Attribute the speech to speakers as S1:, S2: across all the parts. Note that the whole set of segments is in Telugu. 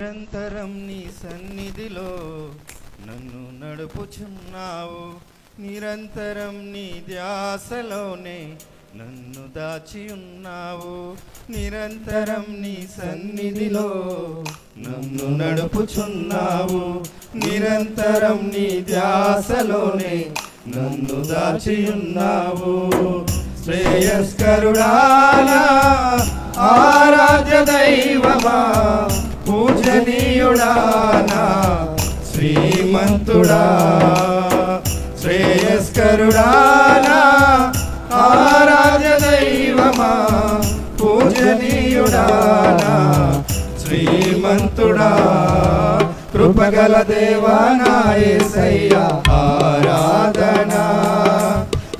S1: నిరంతరం నీ సన్నిధిలో నన్ను నడుపుచున్నావు, నిరంతరం నీ ధ్యాసలోనే నన్ను దాచి ఉన్నావు. నిరంతరం నీ సన్నిధిలో నన్ను నడుపుచున్నావు, నిరంతరం నీ ధ్యాసలోనే నన్ను దాచి ఉన్నావు. శ్రేయస్కరుడా ఆరాధ్య దైవమా, పూజనీయుడా శ్రీమంతుడా, శ్రేయస్కరుడా ఆరాధ్య దైవమా, పూజనీయుడా శ్రీమంతుడా, కృపగల దేవా నా యేసయ్యా ఆరాధనా.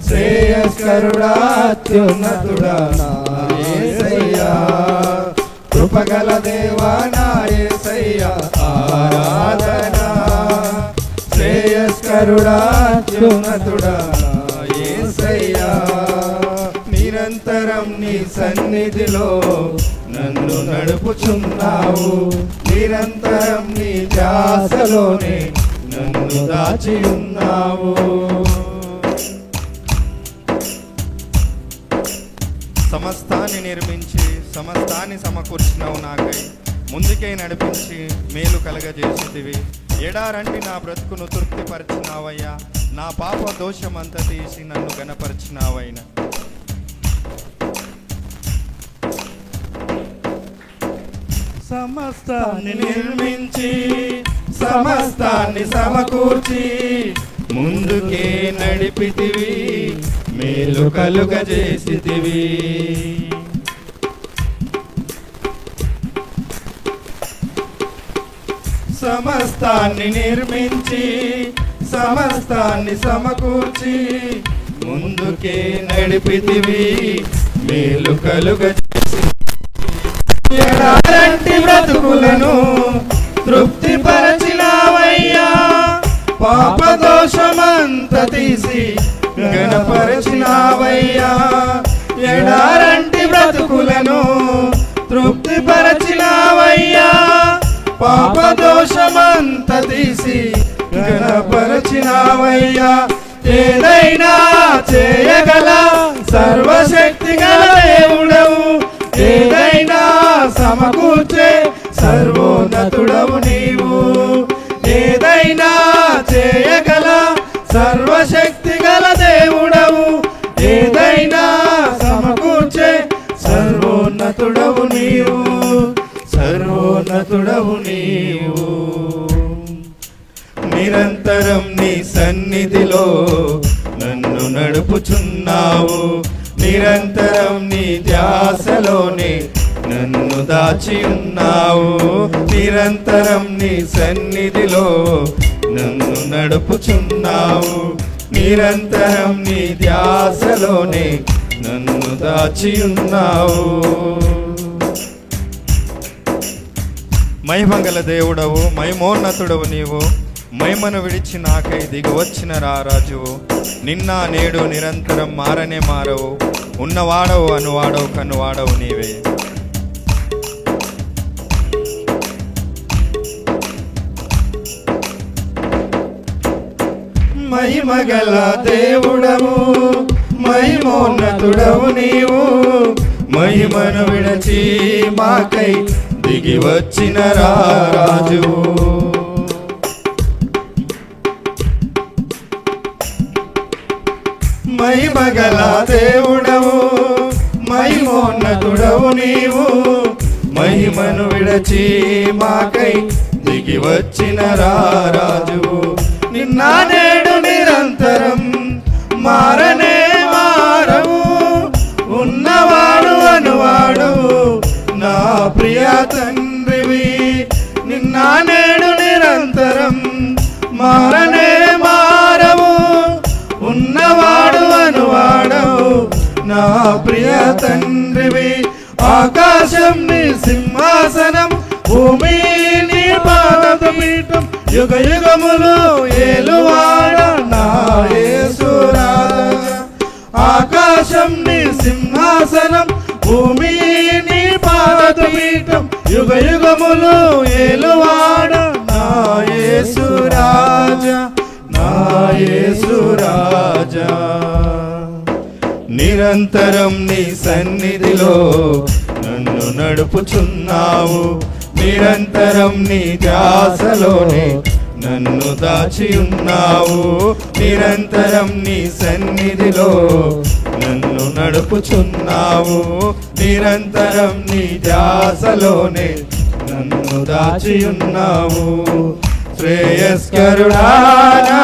S1: శ్రేయస్కరుడా అత్యున్నతుడా నా యేసయ్యా, కృపగల దేవా నా యేసయ్యా ఆరాధనా. శ్రేయస్కరుడా అత్యున్నతుడా నా యేసయ్యా, నిరంతరం నీ సన్నిధిలో నన్ను నడుపుచున్నావు, నిరంతరం నీ ధ్యాసలోనే నన్ను దాచి ఉన్నావు. సమస్తాన్ని నిర్మించి సమస్తాన్ని సమకూర్చినావు నాకై, ముందుకై నడిపించి మేలు కలగజేసితివి. ఎడారంటి నా బ్రతుకును తృప్తిపరిచినావయ్యా, నా పాప దోషమంతా తీసి నన్ను గణపరిచినావైనా. సమస్తాన్ని నిర్మించి సమస్తాన్ని సమకూర్చి ముందుకే నడిపితివి, మేలు కలుగజేసితివి. సమస్తాన్ని నిర్మించి సమస్తాన్ని సమకూర్చి ముందుకే నడిపితివి, మేలు కలుగజేసి ఎడారంటి బ్రతుకులను తృప్తిపరచినావయ్యా, పాపదోషమంత తీసి గణపరచినావయ్యా. ఎడారంటి బ్రతుకులను తృప్తిపరచినావయ్యా, పాపదోషమంత తీసి గణపరచినావయ్యా. ఏదైనా చేయగల సర్వశక్తి గల దేవుడవు, ఏదైనా సమకూర్చే సర్వోన్నతుడవు నీవు. ఏదైనా చేయగల సర్వశక్తి గల దేవుడవు, ఏదైనా సమకూర్చే సర్వోన్నతుడవు నీవు, సర్వోన్నతుడవు నీవు. నిరంతరం నీ సన్నిధిలో నన్ను నడుపుచున్నావు, నిరంతరం నీ ధ్యాసలోనే నన్ను దాచి ఉన్నావు. నిరంతరం నీ సన్నిధిలో నన్ను నడుపుచున్నావు, నిరంతరం నీ ధ్యాసలోనే నన్ను దాచి ఉన్నావు. మహిమగల దేవుడవు, మహిమోన్నతుడవు నీవు, మహిమను విడిచి నాకై దిగి వచ్చిన రారాజువు. నిన్న నేడు నిరంతరం మారనే మారవు, ఉన్నవాడవు అనువాడవు కనువాడవు నీవే. మహిమగల దేవుడవు, మహిమోన్నతుడవు నీవు, మహిమను విడచి మాకై దిగి వచ్చిన రారాజువు. మహిమగల దేవుడవు, మహిమోన్నతుడవు నీవు, మహిమను విడచి మాకై దిగి వచ్చిన రారాజువు. నిన్న నేడు నిరంతరం మారనే మారవు, ఉన్నవాడు అనువాడు నా ప్రియ తండ్రివి. నిన్న నేడు నిరంతరం మారనే మారవు, ఉన్నవాడు అనువాడవు నా ప్రియ తండ్రివి. ఆకాశం నీ సింహాసనం, భూమి నీ పాదపీఠం, యుగ యుగములు ఏలువాడ నా యేసు రాజా. ఆకాశం నీ సింహాసనం, భూమి నీ పాదపీఠం, యుగ యుగములు ఏలు యేసు రాజా. నిరంతరం నీ సన్నిధిలో నన్ను నడుపుచున్నావు, నిరంతరం నీ ధ్యాసలోనే నన్ను దాచి ఉన్నావు, నిరంతరం నీ సన్నిధిలో నన్ను నడుపుచున్నావు, నిరంతరం నీ ధ్యాసలోనే నన్ను దాచి ఉన్నావు. శ్రేయస్కరుడానా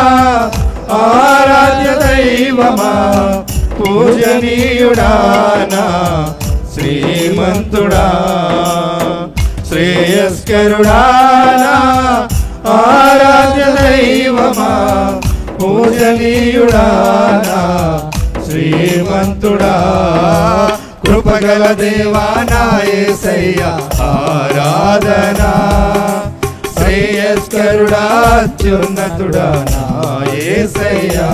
S1: ఆరాధ్య దైవమా, పూజనీయుడానా శ్రీమంతుడా, శ్రేయస్కరుడానా ఆరాధ్య దైవమా, పూజనీయుడానా శ్రీమంతుడా. కృపగల దేవా నా యేసయ్యా ఆరాధనా, శ్రేయస్కరుడా అత్యున్నతుడా నా యేసయ్యా.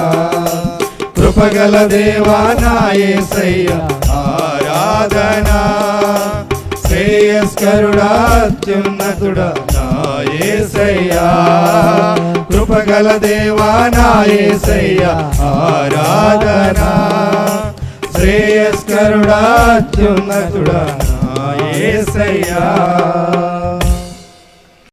S1: కృపగల దేవా నా యేసయ్యా ఆరాధనా, శ్రేయస్కరుడా అత్యున్నతుడా నా యేసయ్యా. కృపగల దేవా నా యేసయ్యా ఆరాధనా, శ్రేయస్కరుడా అత్యున్నతుడా నా యేసయ్యా.